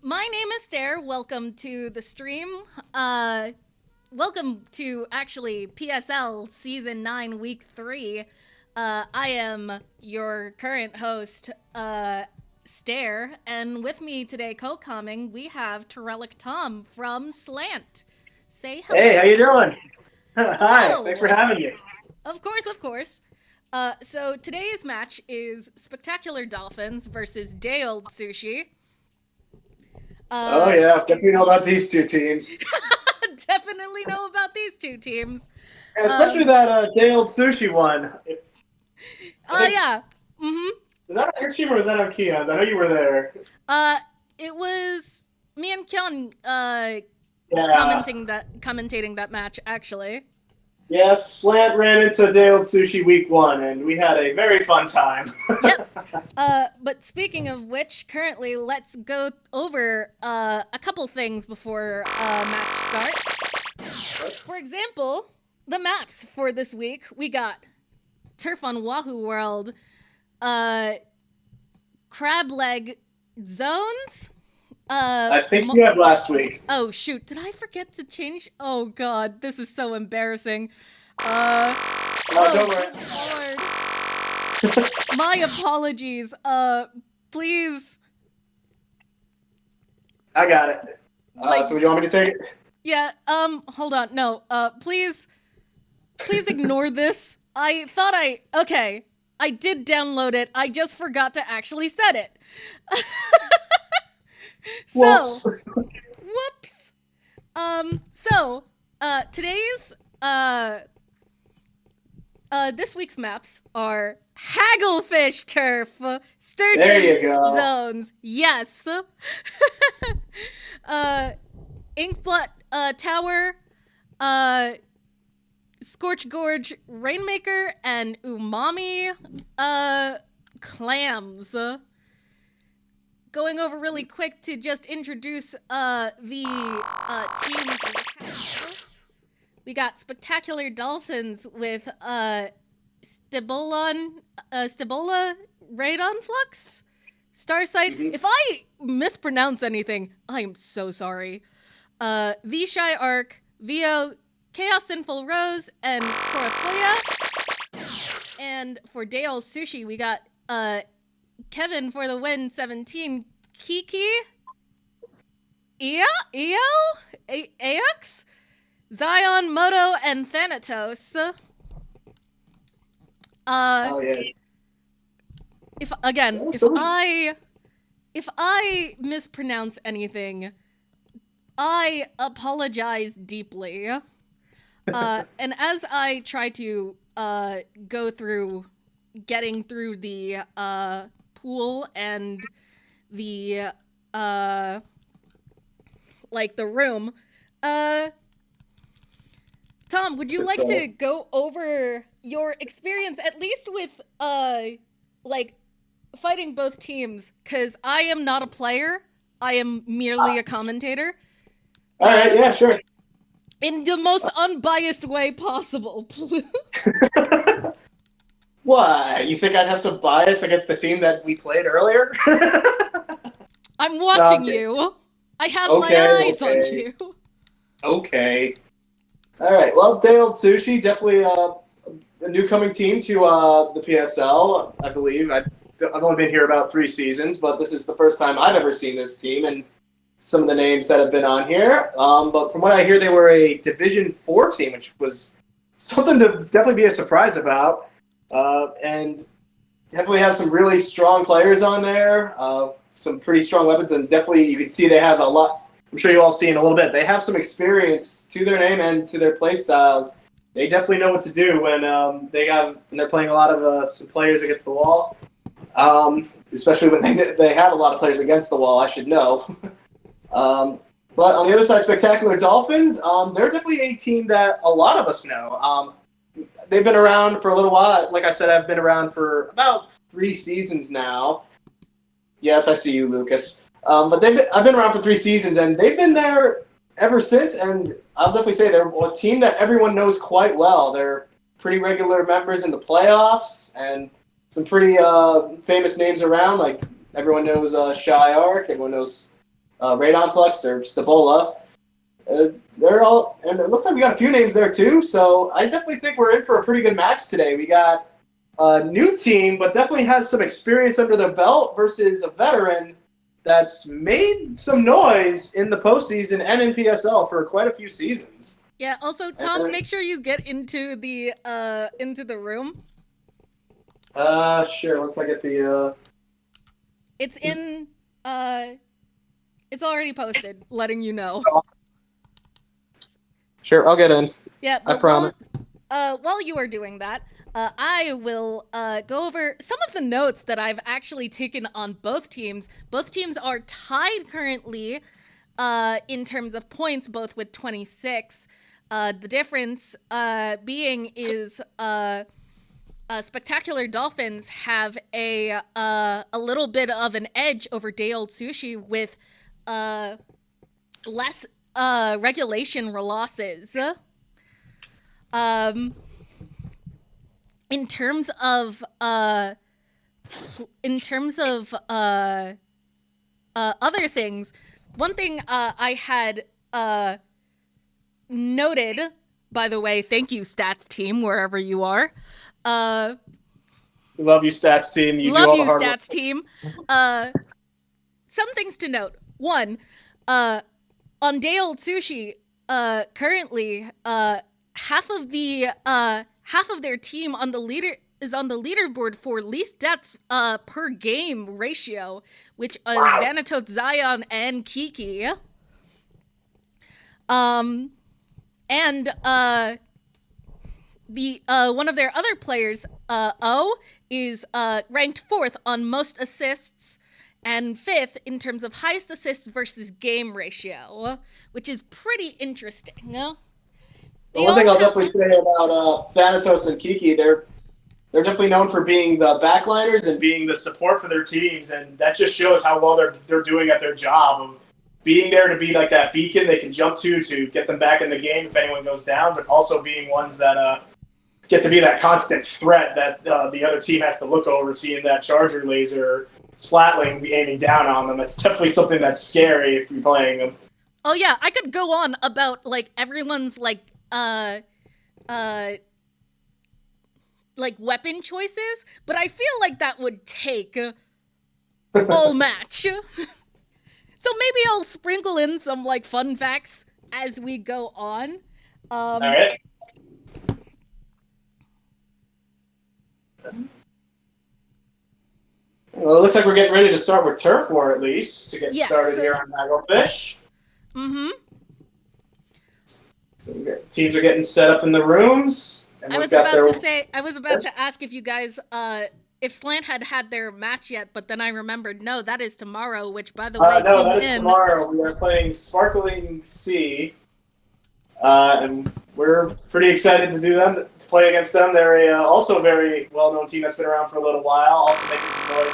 My name is Stair. Welcome to the stream. Welcome to actually PSL Season 9, Week 3. I am your current host, Stair, and with me today co-comming, we have TurrelicTom from Slant. Say hello. Hey, how you doing? Hi, thanks for Hello. having me. Of course, of course. So today's match is Spectacular Dolphins versus Day Old Sushi. Oh Uh, yeah, definitely know about these two teams, Definitely know about these two teams. especially Um, that day-old sushi one. I think yeah. Mm-hmm. was that on your stream or was that on Keon's? I know you were there. Uh, it was me and Kyon Yeah, commentating that match actually. yes. Slant ran into day-old sushi week one, and we had a very fun time. Yep. But speaking of which, currently let's go over a couple things before match starts. For example, the maps for this week. We got Turf on Wahoo World, uh, Crab Leg Zones. I think you had last week. Oh shoot! Did I forget to change? Oh god, this is so embarrassing. No, don't Oh worry. good lord. My apologies. Please, I got it. like, So would you want me to take it? yeah. Hold on. No. Please ignore this. I thought okay. I did download it. I just forgot to actually set it. So, Whoops. whoops. Today's this week's maps are Hagglefish Turf, There Sturgeon you go. Zones, yes, Inkblot Tower, uh, Scorch Gorge Rainmaker, and Umami Clams. Going over really quick to just introduce the teams. We got Spectacular Dolphins with Stibola Radon Flux, Starsight. Mhm. If I mispronounce anything, I am so sorry. The Shy Arc, VO, Chaos Sinful Rose, and Koropoya. And for Dale Sushi, we got Kevin for the win 17, Kiki, Aox, Zion, Moto, and Thanatos. Oh yeah. If again, So we- if I mispronounce anything, I apologize deeply. And as I try to go through getting through the pool and the the room, Tom, would you like to go over your experience at least with like fighting both teams? Cause I am not a player. I am merely a commentator. All right, yeah, sure. In the most unbiased way possible. What? You think I'd have some bias against the team that we played earlier? I'm No, watching I'm kidding. you. I have Okay, my eyes on okay, you. okay. All right. Well, Day Old Sushi, definitely a new coming team to the PSL, I believe. I've only been here about 3 seasons, but this is the first time I've ever seen this team and some of the names that have been on here. But from what I hear, they were a Division 4 team, which was something to definitely be a surprise about. And definitely have some really strong players on there, some pretty strong weapons, and definitely you can see they have a lot. I'm sure you all see in a little bit. They have some experience to their name and to their play styles. They definitely know what to do when when they're playing a lot of some players against the wall. Especially when they have a lot of players against the wall, I should know. But on the other side, Spectacular Dolphins, they're definitely a team that a lot of us know. They've been around for a little while. Like I said, I've been around for about 3 seasons now. Yes, I see you, Lucas. But I've been around for 3 seasons, and they've been there ever since. And I'll definitely say they're a team that everyone knows quite well. They're pretty regular members in the playoffs, and some pretty famous names around. Like everyone knows Shy Arc, everyone knows Radon Flux or Stabola. They're all, and it looks like we got a few names there too. So I definitely think we're in for a pretty good match today. We got a new team, but definitely has some experience under their belt versus a veteran that's made some noise in the postseason and in PSL for quite a few seasons. Yeah. Also, Tom, make sure you get into the room. Sure. Once I get the. It's in. It's already posted, letting you know. Sure, I'll get in. Yeah, but I promise. While you are doing that, I will go over some of the notes that I've actually taken on both teams. Both teams are tied currently in terms of points, both with 26. The difference being is Spectacular Dolphins have a little bit of an edge over Day Old Sushi with less regulation losses. In terms of other things, one thing I had noted, by the way, thank you, stats team, wherever you are. Love you, stats team. You love do all you, the hard stats work. team. Some things to note. One, on Day Old Sushi, currently, half of their team on the leaderboard for least deaths per game ratio, which is Xanatos, Zion, and Kiki. And the one of their other players, O, is ranked 4th on most assists and 5th in terms of highest assists versus game ratio, which is pretty interesting. The one thing I'll definitely say about Thanatos and Kiki, they're definitely known for being the backliners and being the support for their teams, and that just shows how well they're doing at their job of being there to be like that beacon they can jump to get them back in the game if anyone goes down, but also being ones that get to be that constant threat that the other team has to look over, seeing that charger laser splatling be aiming down on them. It's definitely something that's scary if you're playing them. Oh yeah, I could go on about like everyone's like weapon choices, but I feel like that would take all match. So maybe I'll sprinkle in some like fun facts as we go on. All right. Well, it looks like we're getting ready to start with Turf War at least to get started here on Hagglefish. Mm-hmm. So teams are getting set up in the rooms. And I was about to ask if you guys, if Slant had their match yet, but then I remembered, no, that is tomorrow, which, by the way, no, that is tomorrow. We are playing Sparkling Sea, and we're pretty excited to play against them. They're also a very well-known team that's been around for a little while, also making some noise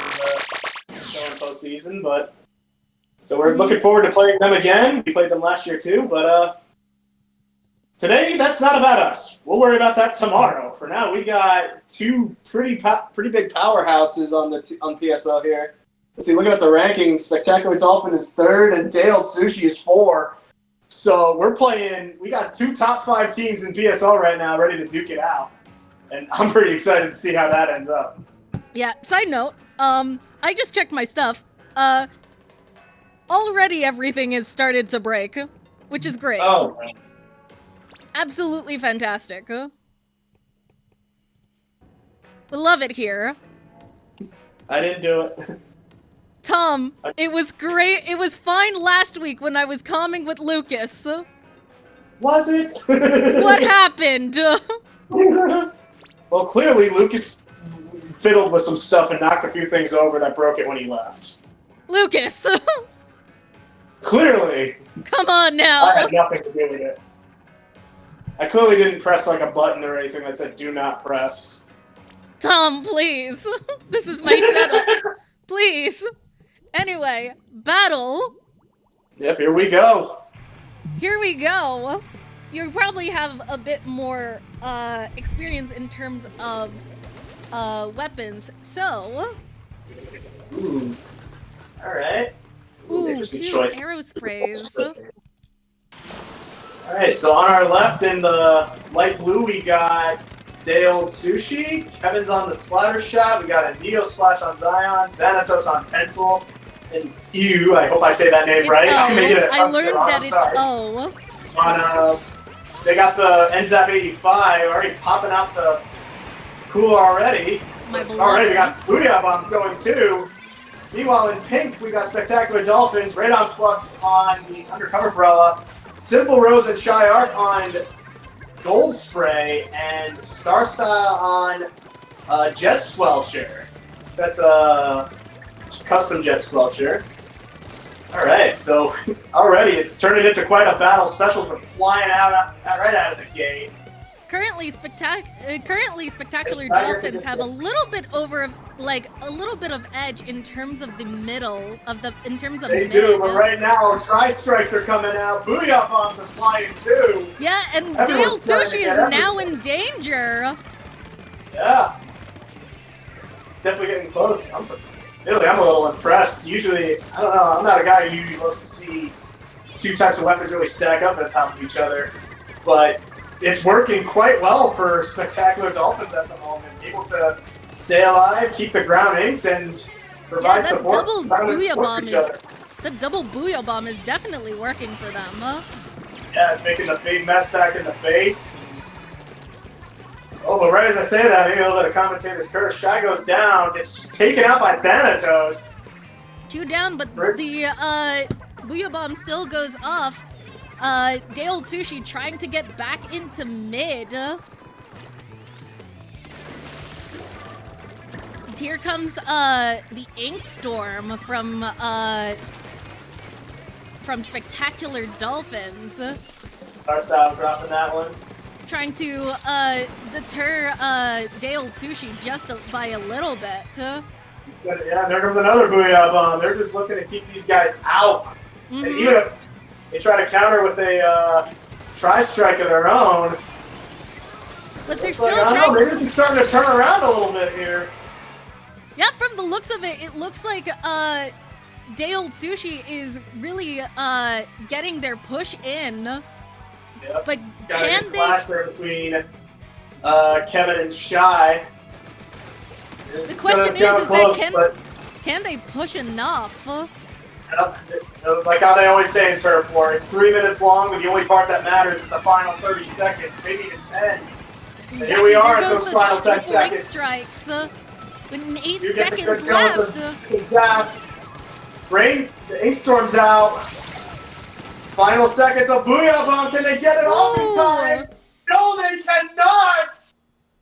in the postseason. But so we're looking forward to playing them again. We played them last year too, but today that's not about us. We'll worry about that tomorrow. For now, we got two pretty big powerhouses on PSL here. Let's see, looking at the rankings, Spectacular Dolphin is 3rd and Day Old Sushi is 4. So we got 2 top 5 teams in PSL right now ready to duke it out. And I'm pretty excited to see how that ends up. Yeah, side note, I just checked my stuff. Already everything has started to break, which is great. Oh, man. Absolutely fantastic. We love it here. I didn't do it. Tom, it was great. It was fine last week when I was calming with Lucas. Was it? What happened? Well, clearly Lucas fiddled with some stuff and knocked a few things over that broke it when he left. Lucas! Clearly. Come on now. I had nothing to do with it. I clearly didn't press like a button or anything that said do not press. Tom, please. This is my setup. Please. Anyway, battle. Yep, here we go. Here we go. You probably have a bit more experience in terms of weapons, so... Ooh. Alright. Ooh, interesting 2 choice. arrow sprays. All right, so on our left in the light blue, we got Old Sushi. Kevin's on the splatter shot. We got a Neo Splash on Zion. Thanatos on pencil. And you, I hope I say that name It's right. O. I learned that it's O. On, they got the NZAP 85 already popping out the cooler already. My beloved. Already, we got Booyah Bombs going too. Meanwhile, in pink, we got Spectacular Dolphins, Radon Flux on the Undercover Umbrella, Simple Rose and Shy Art on Gold Spray, and Star Style on Jet Squelcher. That's a custom Jet Squelcher. All right, so already it's turning into quite a battle, special from flying out right out of the gate. Currently, Spectacular Dolphins have a little bit a little bit of edge in terms of the middle of the They do, but right now Tri-Strikes are coming out. Booyah Bombs are flying too. Yeah, and Everyone's Dale starting to Sushi get is now everything. in danger. Yeah, it's definitely getting close. I'm a little impressed. Usually, I don't know. I'm not a guy who usually loves to see two types of weapons really stack up on top of each other, but it's working quite well for Spectacular Dolphins at the moment. Able to stay alive, keep the ground inked, and provide support. Double Silence booyah support bomb each other. the double booyah bomb is definitely working for them. Yeah, it's making the big mess back in the base. Oh, but right as I say that, maybe a little bit of commentator's curse. Shy goes down, gets taken out by Thanatos. 2 down, but the booyah bomb still goes off. Dale Sushi trying to get back into mid. Here comes the Ink Storm from Spectacular Dolphins. Our style dropping that one. Trying to deter Dale Sushi just by a little bit. Yeah, there comes another Booyah Bomb. They're just looking to keep these guys out. And even if they try to counter with a Tri-Strike of their own, but they're it's still like, trying. Maybe it's starting to turn around a little bit here. Yeah, from the looks of it, it looks like Dale Sushi is really getting their push in. Yep. But Got can a clash there between Kevin and Shy. The question is can they push enough? Like how they always say in Turf War, it's 3 minutes long, but the only part that matters is the final 30 seconds, maybe even 10. And Exactly. here we are There in goes those final 10 triple link seconds. strikes. With 8 You get the seconds good going left. with the zap. The Ink Storm's out. Final seconds of Booyah Bomb. Can they get it off in time? No, they cannot!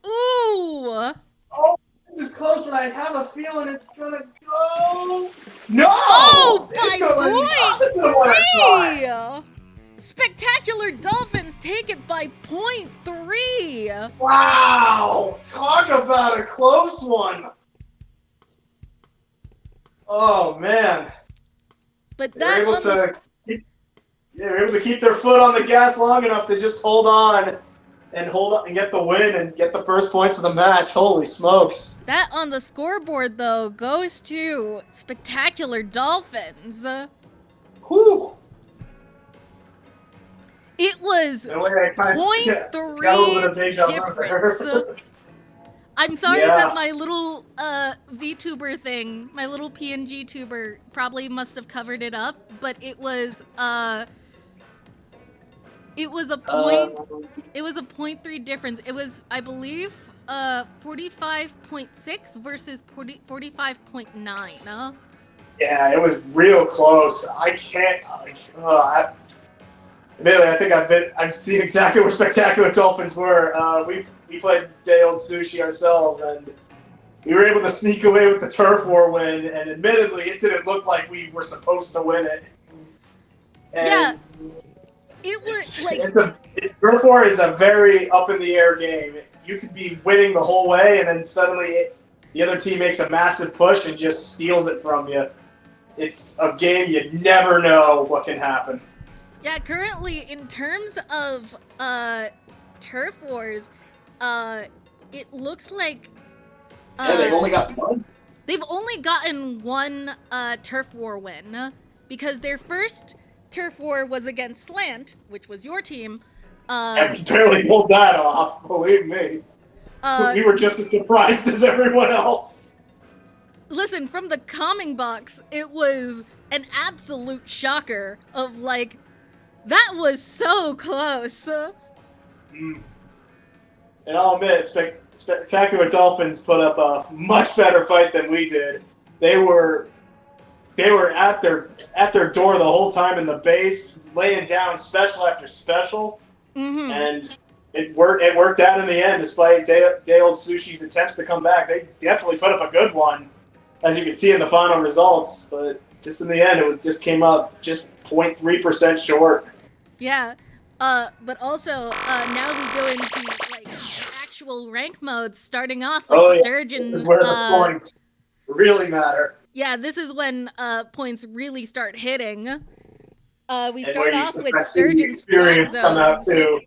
Ooh! Oh, this is close, but I have a feeling it's gonna go. No! Oh, It's by going the opposite of what I thought. 0.3! Spectacular Dolphins take it by 0.3! Wow! Talk about a close one. Oh man! But They're that able to keep their foot on the gas long enough to just hold on and get the win and get the first points of the match. Holy smokes! that on the scoreboard though goes to Spectacular Dolphins. Whew! It was In a way, I kind of got a little bit of deja vu difference. there. I'm sorry Yeah. that my little VTuber thing, my little PNG tuber probably must have covered it up, but it was a it was a 0.3 difference. It was, I believe, 45.6 versus 45.9. Huh? Yeah, it was real close. I can't. Admittedly, I think I've seen exactly where Spectacular Dolphins were. We played Old Sushi ourselves, and we were able to sneak away with the Turf War win. And admittedly, it didn't look like we were supposed to win it. And Yeah, it was like Turf War is a very up in the air game. You could be winning the whole way, and then suddenly the other team makes a massive push and just steals it from you. It's a game you never know what can happen. yeah. Currently, in terms of turf wars, it looks like Yeah, they've only got one. They've only gotten one turf war win, because their first turf war was against Slant, which was your team. I barely pulled that off, believe me. We were just as surprised as everyone else. Listen, from the calming box, it was an absolute shocker of like, that was so close. And I'll admit, Spectacular Dolphins put up a much better fight than we did. They were at their door the whole time in the base, laying down special after special, and it worked out in the end. Despite Old Sushi's attempts to come back, they definitely put up a good one, as you can see in the final results. But just in the end, just came up just 0.3% short. Yeah, but also now we go into like actual rank modes, starting off with Sturgeon. This is where the points really matter. Yeah, this is when points really start hitting. We start off with Sturgeon's experience come out too.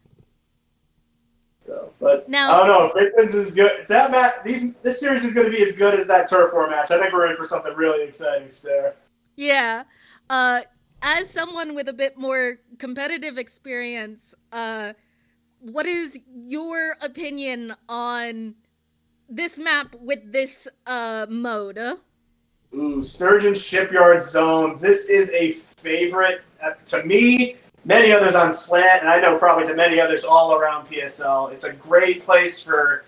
So, but now, I don't know if this is good. If that this series is going to be as good as that turf war match. I think we're in for something really exciting there. Yeah. As someone with a bit more competitive experience, what is your opinion on this map with this mode? Ooh, Sturgeon Shipyard Zones. This is a favorite to me, many others on Slant, and I know probably to many others all around PSL. It's a great place for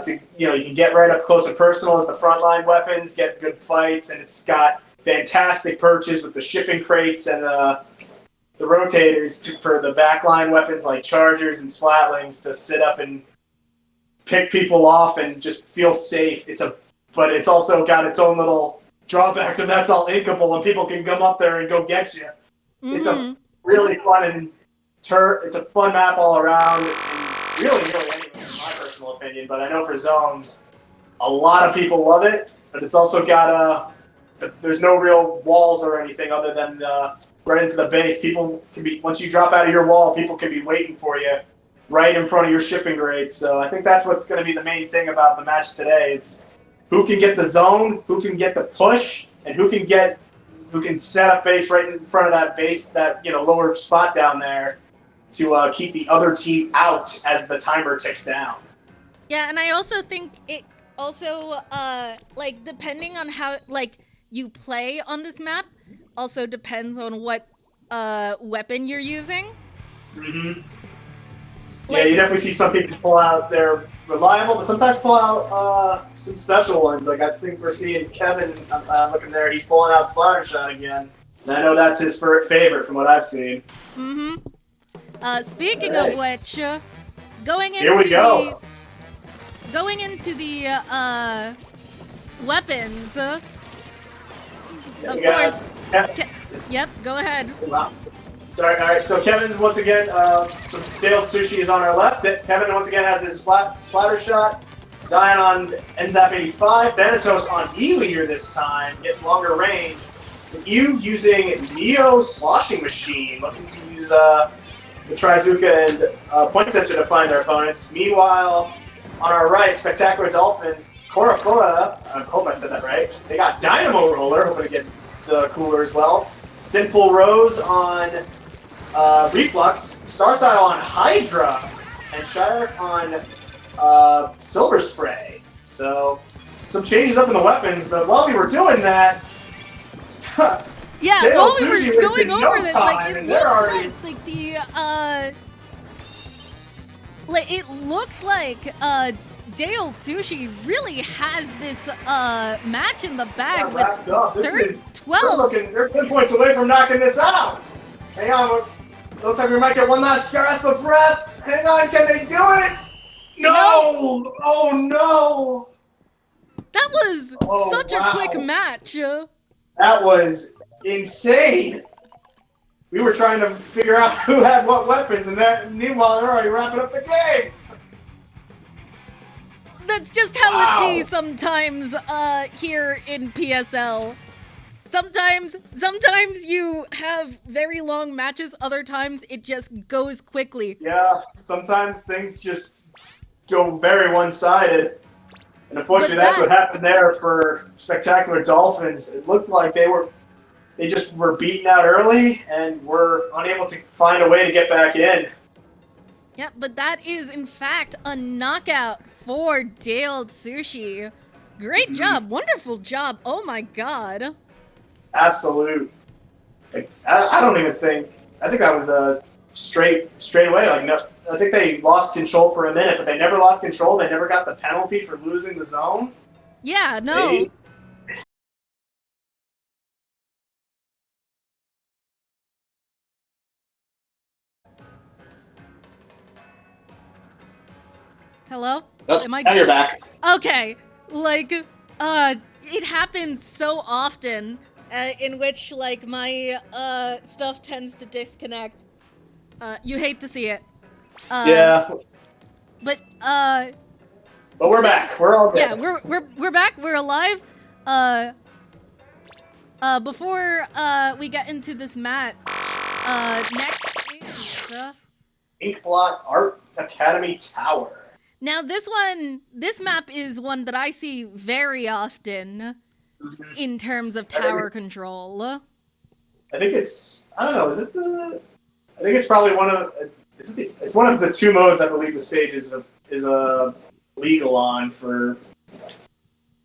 you can get right up close and personal as the frontline weapons, get good fights, and it's got fantastic perches with the shipping crates and the rotators for the backline weapons like chargers and splatlings to sit up and pick people off and just feel safe. But it's also got its own little drawbacks, and that's all inkable, and people can come up there and go get you. It's a really fun it's a fun map all around, and really anyway, in my personal opinion. But I know for zones, a lot of people love it, but it's also got there's no real walls or anything other than right into the base. People can be, once you drop out of your wall, people can be waiting for you right in front of your shipping grades. So I think that's what's going to be the main thing about the match today. It's who can get the zone, who can get the push, and who can set up base right in front of that base, that lower spot down there, to keep the other team out as the timer ticks down. Yeah, and I also think it also like depending on how you play on this map, also depends on what weapon you're using. Yeah, you definitely see some people pull out their reliable, but sometimes pull out some special ones. Like I think we're seeing Kevin looking there. He's pulling out Splatter Shot again, and I know that's his favorite from what I've seen. Speaking of which, going into the weapons. Of course. Yep. Go ahead. Wow. Sorry, all right, so Kevin's once again, so Dale Sushi is on our left. Kevin once again has his splatter shot. Zion on NZAP 85. Benetos on E-Leader this time, getting longer range. With you using Neo Sloshing Machine, looking to use the Trizuka and Point Sensor to find their opponents. Meanwhile, on our right, Spectacular Dolphins, Korakora, I hope I said that right. They got Dynamo Roller, hoping to get the cooler as well. Sinful Rose on Reflux, Starstyle on Hydra, and Shire on Silver Spray. So, some changes up in the weapons, but while we were doing that, yeah, while we were going over this, like, it looks like the, it looks like, Dale Sushi really has this, match in the bag with 12. They're 10 points away from knocking this out. Hang on, looks like we might get one last gasp of breath. Hang on, can they do it? No! Oh no! That was such a quick match. That was insane. We were trying to figure out who had what weapons, and meanwhile they're already wrapping up the game. That's just how it be sometimes here in PSL. Sometimes you have very long matches, other times it just goes quickly. Yeah, sometimes things just go very one-sided. And unfortunately that's what happened there for Spectacular Dolphins. It looked like they they just were beaten out early and were unable to find a way to get back in. Yeah, but that is, in fact, a knockout for Old Sushi. Great job. Wonderful job. Oh, my God. Absolute. Like, I don't even think. I think that was a straight away. Like, no, I think they lost control for a minute, but they never lost control. They never got the penalty for losing the zone. Yeah, no. Hello? Oh, now you're back. Okay. Like, it happens so often in which, like, my, stuff tends to disconnect. You hate to see it. Yeah. But, But we're back. We're all good. Yeah, we're back. We're alive. Before, we get into this match, next is, Inkblot Art Academy Tower. Now, this map is one that I see very often in terms of tower control. I think it's, I don't know, is it the, I think it's probably one of, it's one of the two modes I believe the stage is legal on for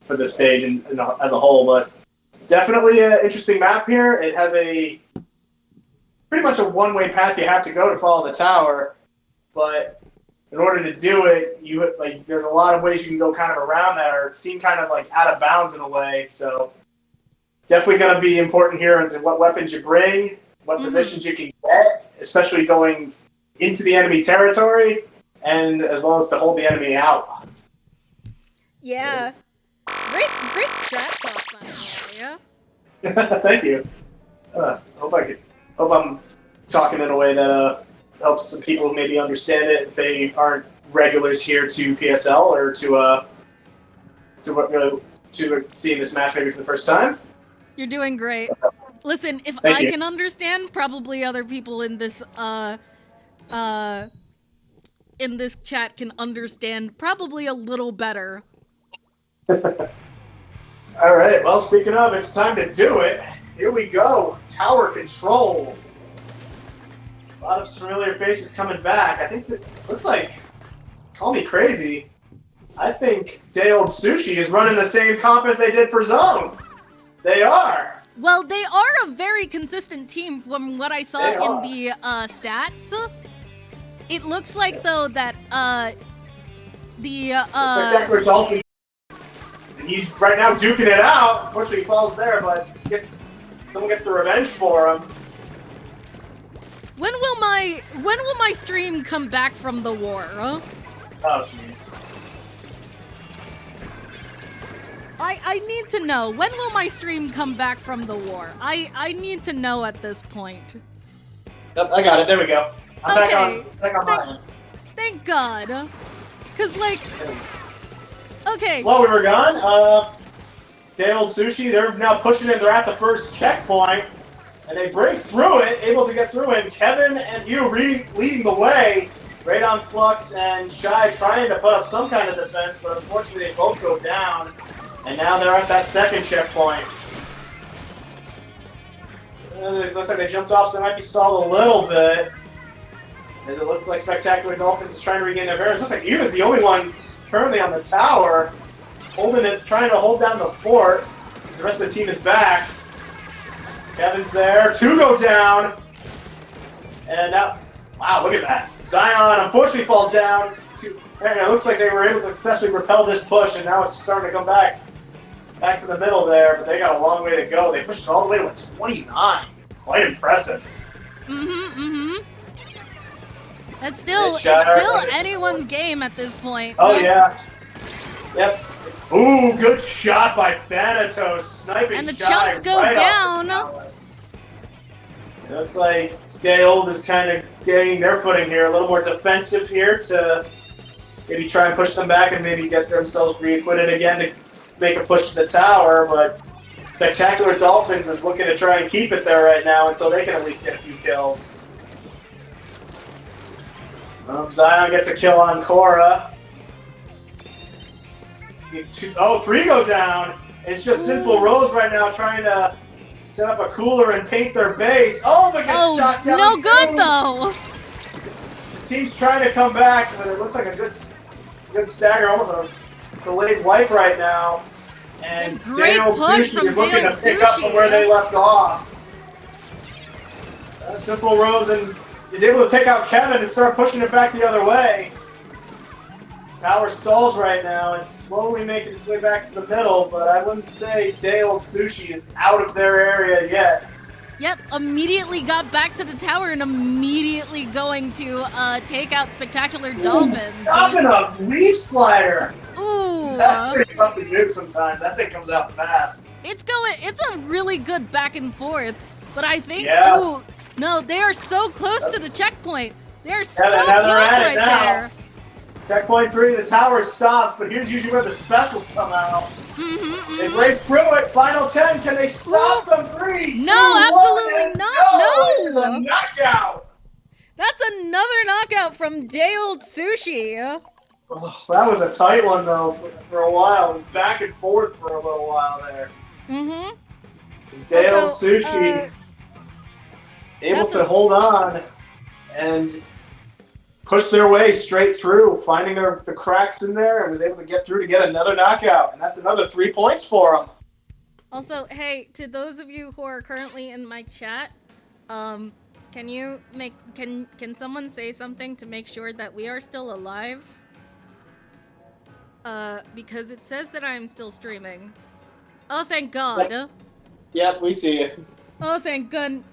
the stage and as a whole, but definitely an interesting map here. It has a pretty much a one-way path you have to go to follow the tower, but in order to do it, there's a lot of ways you can go kind of around that or seem kind of like out of bounds in a way. So definitely going to be important here into what weapons you bring, what positions you can get, especially going into the enemy territory, and as well as to hold the enemy out. Yeah. Great strat talk, yeah. Thank you. Hope I'm talking in a way that helps some people maybe understand it if they aren't regulars here to PSL or to seeing this match maybe for the first time. You're doing great. Listen, if Thank I you. can understand, probably other people in this chat can understand probably a little better. All right. Well, speaking of, it's time to do it. Here we go. Tower control. A lot of familiar faces coming back. I think that looks like, call me crazy, I think Old Sushi is running the same comp as they did for zones. They are. Well, they are a very consistent team from what I saw in the stats. It looks like, though, that the Spectacular Dolphins. And he's right now duking it out. Unfortunately, he falls there, but someone gets the revenge for him. When will my stream come back from the war? Huh? Oh, jeez. I need to know. When will my stream come back from the war? I need to know at this point. Yep, I got it. There we go. I'm Okay. back on my end. Thank God. Cause like, okay. While we were gone, Old Sushi, they're now pushing it. They're at the first checkpoint, and they break through it, able to get through it. And Kevin and you leading the way. Radon, Flux, and Shy trying to put up some kind of defense, but unfortunately they both go down. And now they're at that second checkpoint. It looks like they jumped off, so they might be stalled a little bit. And it looks like Spectacular Dolphins is trying to regain their bearings. Looks like Eva's the only one currently on the tower, holding it, trying to hold down the fort. The rest of the team is back. Kevin's there. Two go down. And now, wow, look at that. Zion unfortunately falls down. And it looks like they were able to successfully repel this push, and now it's starting to come back to the middle there, but they got a long way to go. They pushed it all the way to a 29. Quite impressive. It's still anyone's game at this point. Oh, yeah. Yep. Ooh, good shot by Thanatos. Sniping and the Shy chunks go right down. It looks like Stay Old is kind of getting their footing here, a little more defensive here to maybe try and push them back and maybe get themselves reacquitted again to make a push to the tower, but Spectacular Dolphins is looking to try and keep it there right now until they can at least get a few kills. Zion gets a kill on Cora. Three go down. It's just Sinful Rose right now trying to set up a cooler and paint their base. Oh, but gets shot down. No good though. The team's trying to come back, but it looks like a good stagger, almost a delayed wipe right now. And Old Sushi is looking to pick up from where they left off. Simple Rosen is able to take out Kevin and start pushing it back the other way. Power stalls right now and slowly making its way back to the middle, but I wouldn't say Old Sushi is out of their area yet. Yep, immediately got back to the tower and immediately going to take out Spectacular Dolphins. Stopping a leaf slider! Ooh. That's pretty tough to do sometimes. That thing comes out fast. It's a really good back and forth, but I think, yeah. No, they are so close to the checkpoint. They're so close right there. Checkpoint 3, the tower stops, but here's usually where the specials come out. They break through it. Final 10. Can they stop them? 3, 2, no, absolutely 1, not. No. It is a knockout. That's another knockout from Old Sushi. Oh, that was a tight one though. For a while, it was back and forth for a little while there. Old Sushi able to hold on and push their way straight through, finding the cracks in there, and was able to get through to get another knockout, and that's another 3 points for them. Also, hey, to those of you who are currently in my chat, can someone say something to make sure that we are still alive? Because it says that I'm still streaming. Oh, thank God. Yep, we see you. Oh, thank God.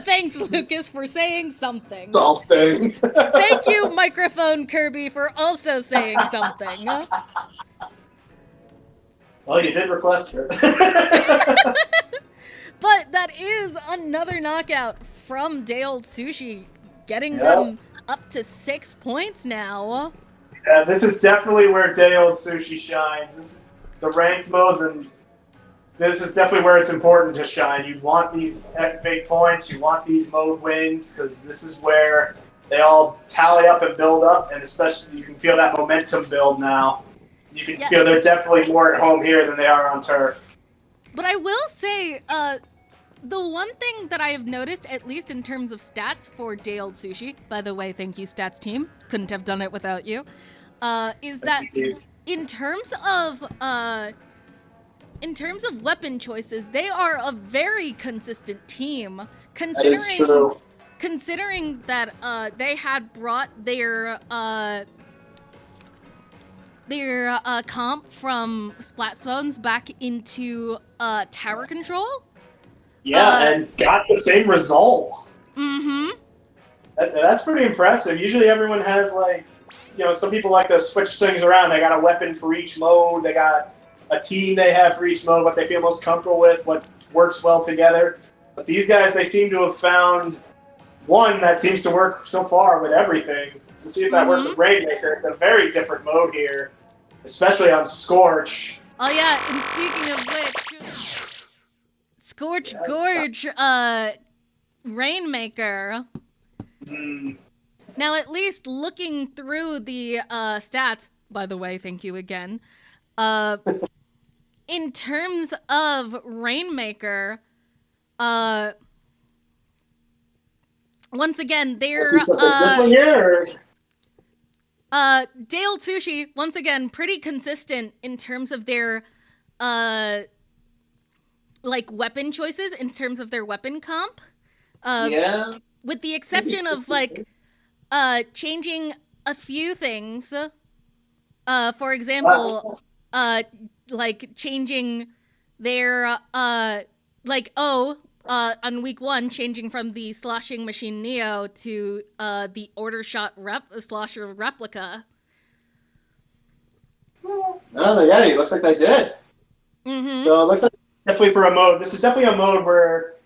Thanks, Lucas, for saying something. Thank you, Microphone Kirby, for also saying something. Well, you did request her. But that is another knockout from Old Sushi, getting them up to 6 points now. Yeah, this is definitely where Old Sushi shines. This is the ranked modes, and this is definitely where it's important to shine. You want these big points, you want these mode wins, because this is where they all tally up and build up, and especially you can feel that momentum build now. You can feel they're definitely more at home here than they are on turf. But I will say, the one thing that I have noticed, at least in terms of stats for Old Sushi, by the way, thank you, stats team, couldn't have done it without you, is that in terms of weapon choices, they are a very consistent team. Considering that they had brought their comp from Splat Zones back into tower control. Yeah, and got the same result. That's pretty impressive. Usually everyone has, like, some people like to switch things around. They got a weapon for each mode. They got a team they have for each mode, what they feel most comfortable with, what works well together. But these guys, they seem to have found one that seems to work so far with everything. We'll see if that works with Rainmaker. It's a very different mode here, especially on Scorch. Oh yeah, and speaking of which, Scorch Gorge, Rainmaker. Now, at least looking through the stats, by the way, thank you again. In terms of Rainmaker, once again, they're Old Sushi, once again, pretty consistent in terms of their weapon choices, in terms of their weapon comp. With the exception of changing a few things. For example, changing their on week 1, changing from the Sloshing Machine Neo to the Order Shot Slosher Replica. Oh, yeah, it looks like they did. So it looks like definitely for a mode. This is definitely a mode where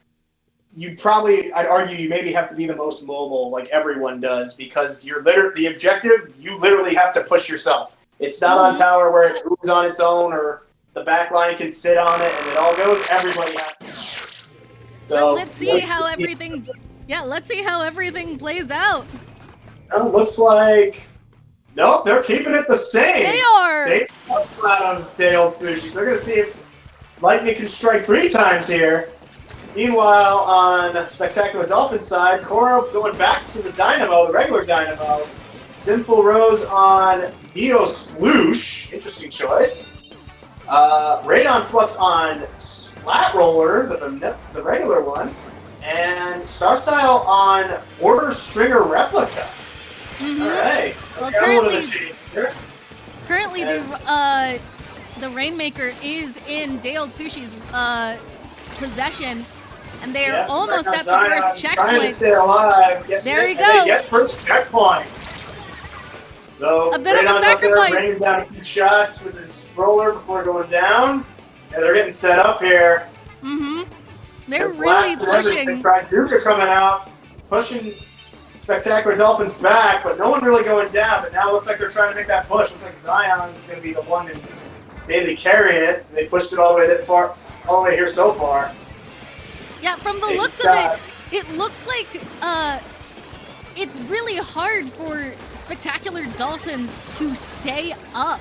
I'd argue you maybe have to be the most mobile, like everyone does, because the objective, you literally have to push yourself. It's not on tower where it moves on its own or the back line can sit on it and it all goes. Everybody has to. So let's see how everything plays out. It looks like nope, they're keeping it the same. They are. Same out of Old Sushi. So they're gonna see if Lightning can strike 3 times here. Meanwhile, on Spectacular Dolphins side, Cora going back to the Dynamo, the regular Dynamo. Sinful Rose on Neo Sploosh. Interesting choice. Radon Flux on Splat Roller, the regular one. And Star Style on Order Stringer Replica. Mm-hmm. All right. Well, currently the Rainmaker is in Dale Sushi's possession, and they are almost at the first checkpoint. Trying to stay alive. There we go. Get first checkpoint. So a bit of a sacrifice. Raining down a few shots with his roller before going down. Yeah, they're getting set up here. Mm-hmm. They're really pushing. Zuka coming out, pushing Spectacular Dolphins back, but no one really going down. But now it looks like they're trying to make that push. Looks like Zion is going to be the one to maybe carry it. They pushed it all the way that far, all the way here so far. Yeah, from the looks of it, it looks like it's really hard for Spectacular Dolphins to stay up.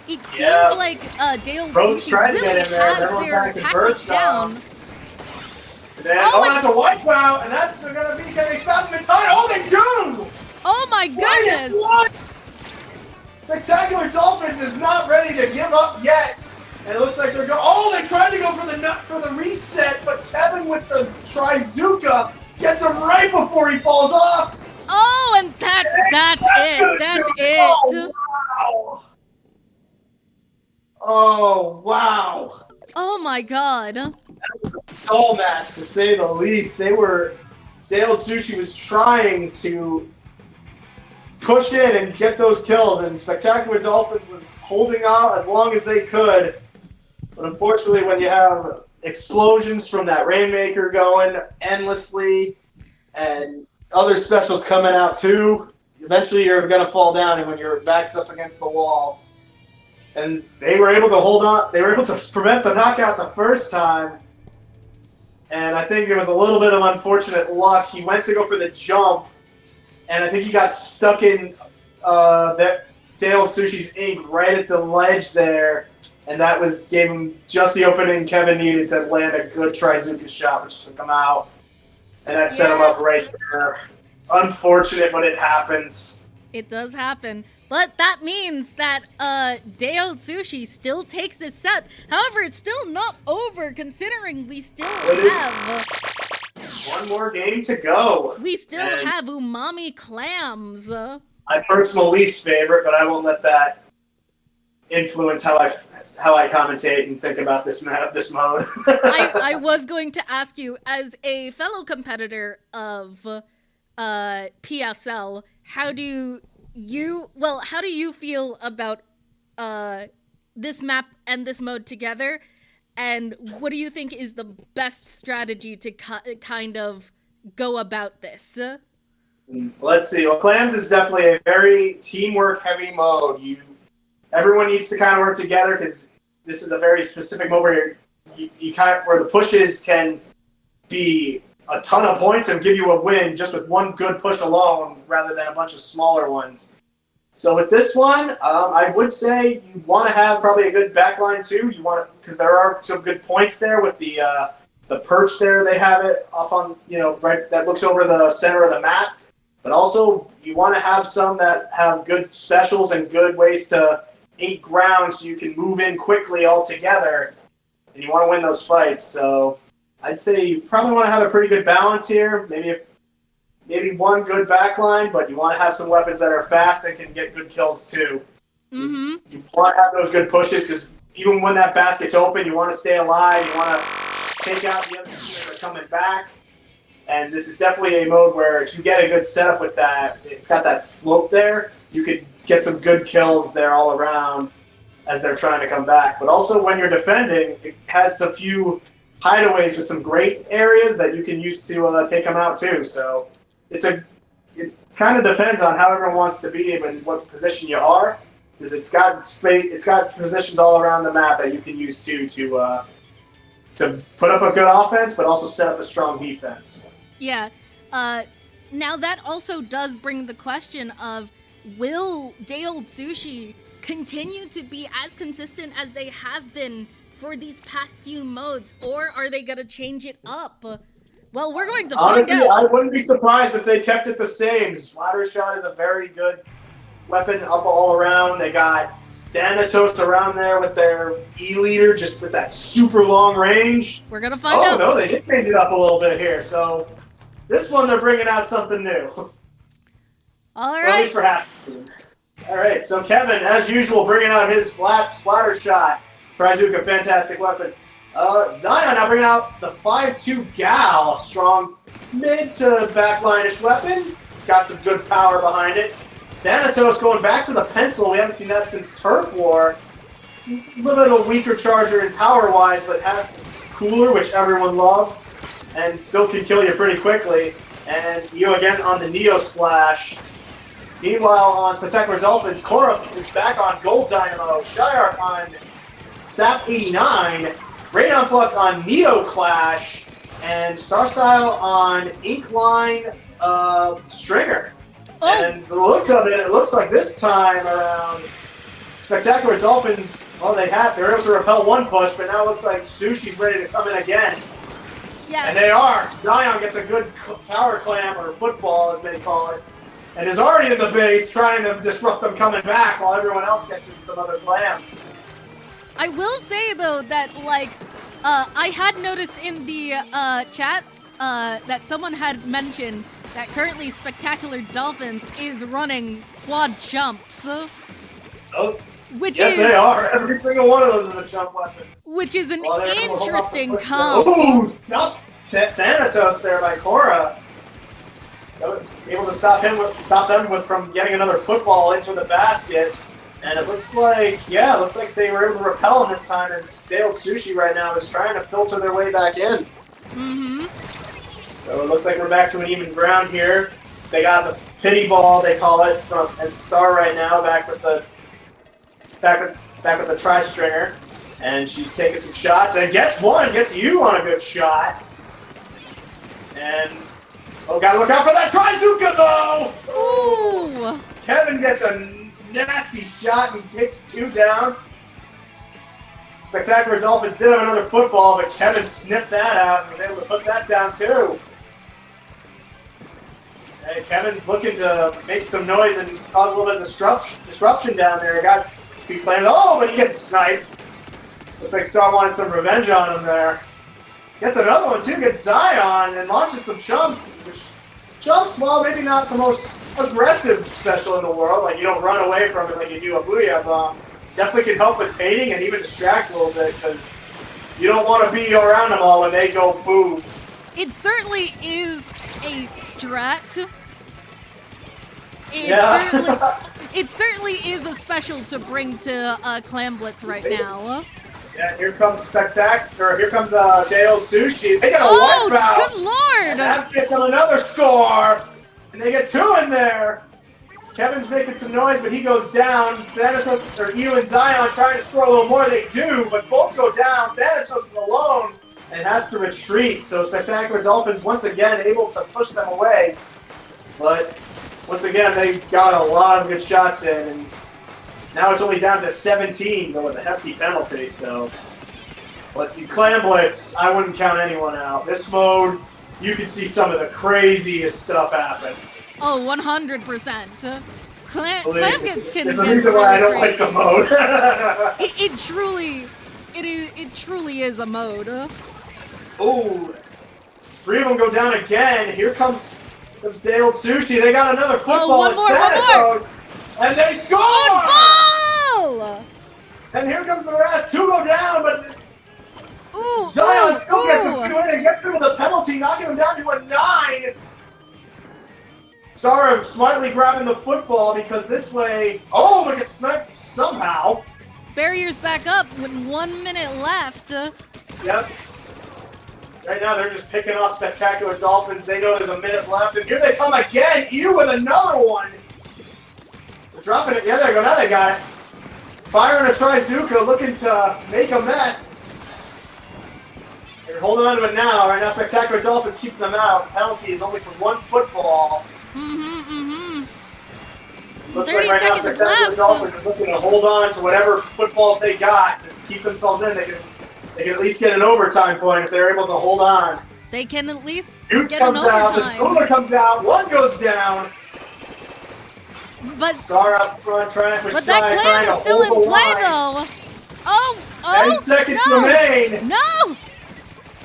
It seems like Dale Sushi really has their tactics down. Then, that's a wipeout, and that's going to be, can they stop them in time? Oh, they do! Oh my goodness! What? Spectacular Dolphins is not ready to give up yet. And it looks like they're going, they tried to go for the reset, but Kevin with the Trizuka gets him right before he falls off. Oh, and that's it. That's it. Wow. Oh, wow. Oh my god. Stall match, to say the least. Dale Sushi was trying to push in and get those kills, and Spectacular Dolphins was holding out as long as they could. But unfortunately, when you have explosions from that Rainmaker going endlessly and other specials coming out too, eventually you're going to fall down, and when your back's up against the wall. And they were able to hold on. They were able to prevent the knockout the first time. And I think it was a little bit of unfortunate luck. He went to go for the jump, and I think he got stuck in that Dale Sushi's ink right at the ledge there. And that gave him just the opening Kevin needed to land a good Trizuka shot, which took him out. And that set him up right there. Unfortunate, but it happens. It does happen. But that means that Dale Sushi still takes this set. However, it's still not over, considering we still have one more game to go. We still have Umami Clams. My personal least favorite, but I won't let that influence how I commentate and think about this mode. I was going to ask you, as a fellow competitor of PSL, how do you feel about this map and this mode together, and what do you think is the best strategy to kind of go about this? Let's see. Well, Clams is definitely a very teamwork-heavy mode. Everyone needs to kind of work together, because this is a very specific mode where where the pushes can be a ton of points and give you a win just with one good push alone, rather than a bunch of smaller ones. So with this one, I would say you want to have probably a good backline too. Because there are some good points there with the perch there. They have it off on right that looks over the center of the map. But also you want to have some that have good specials and good ways to ink ground, so you can move in quickly all together, and you want to win those fights. So I'd say you probably want to have a pretty good balance here. Maybe one good backline, but you want to have some weapons that are fast and can get good kills too. Mm-hmm. You want to have those good pushes, because even when that basket's open, you want to stay alive. You want to take out the other team that are coming back. And this is definitely a mode where if you get a good setup with that, it's got that slope there, you could get some good kills there all around as they're trying to come back. But also when you're defending, it has a few hideaways with some great areas that you can use to take them out too. So it kind of depends on how everyone wants to be and what position you are, because it's got positions all around the map that you can use too to put up a good offense, but also set up a strong defense. Yeah. Now that also does bring the question of, will Dale Sushi continue to be as consistent as they have been for these past few modes, or are they gonna change it up? Well, we're going to Honestly, find out. I wouldn't be surprised if they kept it the same. Splatter shot is a very good weapon up all around. They got Thanatos around there with their E-leader, just with that super long range. We're gonna find out. Oh, no, they did change it up a little bit here. So this one, they're bringing out something new. All Well, at right. least for half. All right, so Kevin, as usual, bringing out his splatter shot. Trizuka, fantastic weapon. Zion now bringing out the 5-2 Gal, a strong mid to backline-ish weapon. Got some good power behind it. Thanatos going back to the pencil. We haven't seen that since Turf War. A little bit of a weaker charger in power-wise, but has cooler, which everyone loves, and still can kill you pretty quickly. And you again on the Neo Splash. Meanwhile, on Spectacular Dolphins, Korra is back on Gold Dynamo, Shyark on Sap 89, Radon Flux on Neo Clash, and Starstyle on Inkline Stringer. Oh. And the looks of it, it looks like this time around, Spectacular Dolphins, well, they're able to repel one push, but now it looks like Sushi's ready to come in again. Yes. And they are. Zion gets a good power clam, or football as they call it, and is already in the base trying to disrupt them coming back while everyone else gets in some other clams. I will say, though, that, like, I had noticed in the chat that someone had mentioned that currently Spectacular Dolphins is running quad jumps. Oh, Which yes, is, they are. Every single one of those is a jump weapon. Which is an Well, they're able to hold off the interesting push comp. there. Ooh, stops Thanatos there by Korra. Able to stop them from getting another football into the basket. And it looks like, they were able to repel him this time as Dale Sushi right now is trying to filter their way back in. Mm-hmm. So it looks like we're back to an even ground here. They got the pity ball, they call it, from and Star right now, back with the tri-stringer. And she's taking some shots and gets you on a good shot. And gotta look out for that Trizuka though! Ooh! Kevin gets a nasty shot and kicks 2 down. Spectacular Dolphins did have another football, but Kevin sniffed that out and was able to put that down too. Hey, Kevin's looking to make some noise and cause a little bit of disruption down there. He claimed, but he gets sniped. Looks like Star wanted some revenge on him there. Gets another one too, gets Zion and launches some jumps, which while maybe not the most aggressive special in the world, like you don't run away from it like you do a Booyah Bomb, definitely can help with baiting and even distracts a little bit because you don't want to be around them all when they go boom. It certainly is a strat. It certainly is a special to bring to Clam Blitz right now. Yeah, here comes Dale Sushi. They got a wipeout. Good lord! And that gets them another score. And they get 2 in there. Kevin's making some noise, but he goes down. Thanatos, or you and Zion trying to score a little more. They do, but both go down. Thanatos is alone and has to retreat. So Spectacular Dolphins once again able to push them away. But once again, they got a lot of good shots in. And now it's only down to 17, though, with a hefty penalty. So, but the Clam Blitz, I wouldn't count anyone out. This mode, you can see some of the craziest stuff happen. Oh, 100%. Clam gets can There's a reason why I don't like the mode. it truly is a mode. Ooh, 3 of them go down again. Here comes Dale Sushi. They got another football. One more. And they score! Ball! And here comes the rest. 2 go down, but Ooh, Zion still gets a few in and gets through with a penalty, knocking them down to a 9. Star smartly grabbing the football because this way, but gets sniped somehow. Barriers back up with 1 minute left. Yep. Right now they're just picking off Spectacular Dolphins. They know there's a minute left, and here they come again. You with another one. They're dropping it. Yeah, there you go. Now they got it. Firing a Trizuka, looking to make a mess. They're holding on to it now. Right now, Spectacular Dolphins keeping them out. Penalty is only for 1 football. Looks 30 like right now seconds Spectacular left. Dolphins is looking to hold on to whatever footballs they got to keep themselves in. They can They can at least get an overtime point if they're able to hold on. They can at least Juice get an comes out, the overtime. cooler comes out, one goes down. But Star up front trying for that clam is still in play, though. Oh, 10 seconds no. remain. No.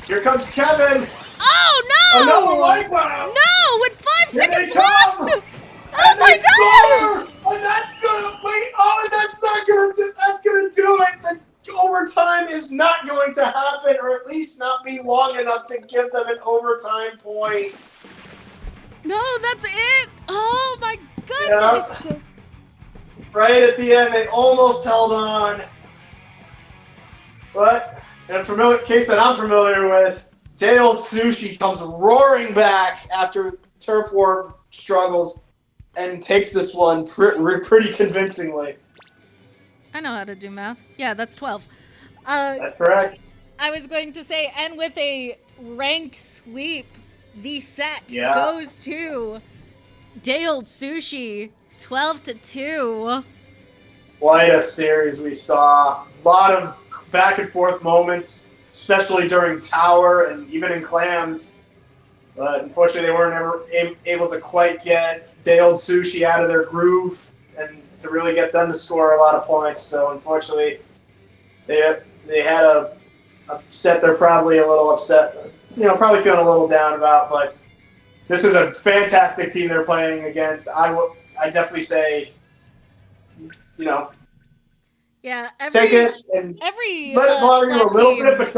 Here comes Kevin. Oh, no. Another wipeout. No, with 5 Here seconds they come. left. Oh, my God. Score! And that's gonna wait. Oh, that's not gonna do. That's gonna do it. The overtime is not going to happen, or at least not be long enough to give them an overtime point. No, that's it. Oh, my goodness. Yep. Right at the end, they almost held on. But in a case that I'm familiar with, Old Sushi comes roaring back after turf war struggles and takes this one pretty convincingly. I know how to do math. Yeah, that's 12. That's correct. I was going to say, and with a ranked sweep, the set Yeah. goes to Old Sushi, 12-2. Quite a series we saw. A lot of back and forth moments, especially during Tower and even in Clams. But unfortunately, they weren't ever able to quite get Old Sushi out of their groove and to really get them to score a lot of points. So unfortunately, they had a set they're probably a little upset, probably feeling a little down about. But this was a fantastic team they're playing against. I definitely say, Yeah, take it and every let it bother you a little team. bit, but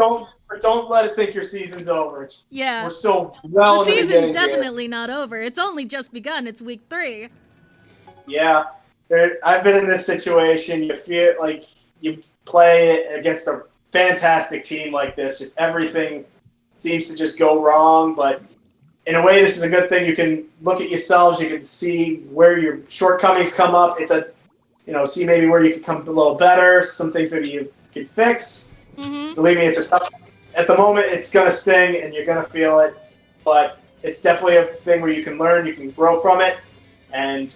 don't let it think your season's over. Yeah, we're still well the in the season's beginning definitely not over. It's only just begun. It's week 3. Yeah, I've been in this situation. You feel like you play against a fantastic team like this. Just everything seems to just go wrong. But in a way, this is a good thing. You can look at yourselves. You can see where your shortcomings come up. It's see maybe where you could come a little better. Some things maybe you can fix. Mm-hmm. Believe me, it's a tough. At the moment, it's gonna sting and you're gonna feel it. But it's definitely a thing where you can learn. You can grow from it, and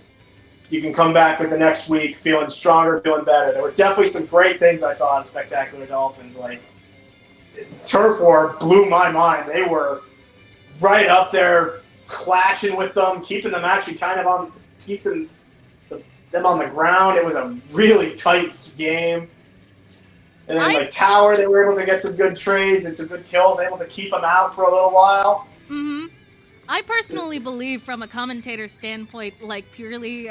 you can come back with the next week feeling stronger, feeling better. There were definitely some great things I saw in Spectacular Dolphins. Like, turf war blew my mind. They were right up there clashing with them, keeping them actually keeping them on the ground. It was a really tight game. And then Tower, they were able to get some good trades and some good kills, able to keep them out for a little while. Mm-hmm. I personally believe, from a commentator standpoint, purely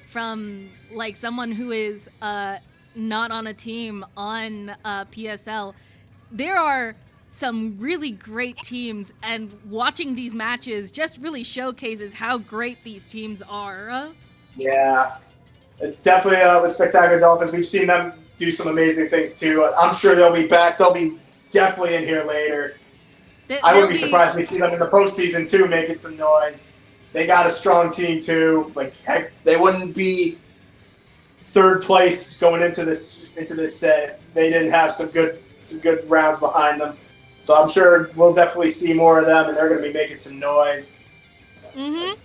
from someone who is not on a team on PSL, there are some really great teams, and watching these matches just really showcases how great these teams are. Yeah, definitely with Spectacular Dolphins, we've seen them do some amazing things too. I'm sure they'll be back. They'll be definitely in here later. I wouldn't be surprised if we see them in the postseason too, making some noise. They got a strong team too. Heck, they wouldn't be third place going into this set. They didn't have some good rounds behind them. So I'm sure we'll definitely see more of them, and they're going to be making some noise. Mm-hmm.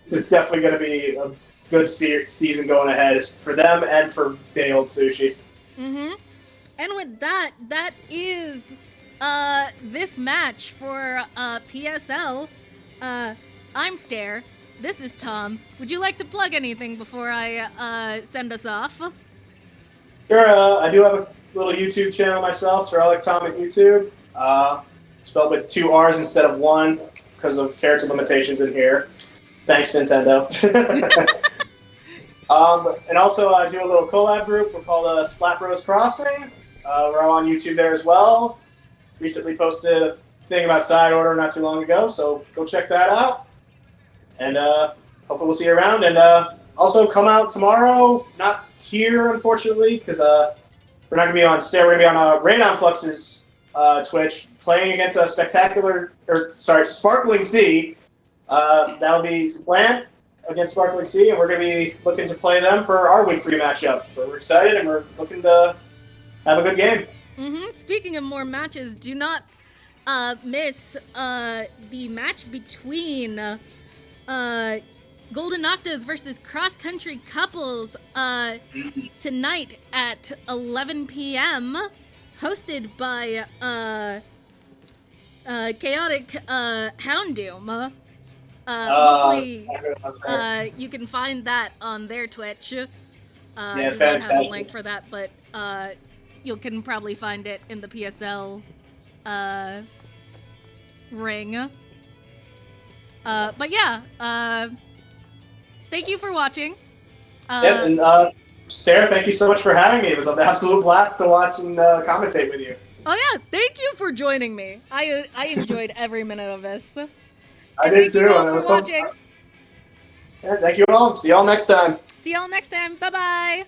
It's definitely going to be a good season going ahead for them and for Old Sushi. Mm-hmm. And with that is this match for PSL. I'm Stair. This is Tom. Would you like to plug anything before I send us off? Sure. I do have a little YouTube channel myself, TurrelicTom at YouTube. Spelled with 2 R's instead of 1 because of character limitations in here. Thanks, Nintendo. And also I do a little collab group. We're called Splat Rose Crossing. We're all on YouTube there as well. Recently posted a thing about Side Order not too long ago, so go check that out. And hopefully we'll see you around. And also come out tomorrow, not here, unfortunately, because we're not going to be on Stair. We're going to be on Radon Flux's Twitch, playing against a Sparkling Sea. That'll be Slant against Sparkling Sea, and we're going to be looking to play them for our Week 3 matchup. But we're excited, and we're looking to have a good game. Mm-hmm. Speaking of more matches, do not miss the match between Golden Noctas versus Cross Country Couples tonight at 11 p.m. Hosted by Chaotic Houndoom. Hopefully, you can find that on their Twitch. I do not have a link for that, but you can probably find it in the PSL ring. But yeah, thank you for watching. And Stair, thank you so much for having me. It was an absolute blast to watch and commentate with you. Oh yeah, thank you for joining me. I enjoyed every minute of this. I did too. Thank you all for watching. Yeah, thank you all. See y'all next time. See y'all next time. Bye bye.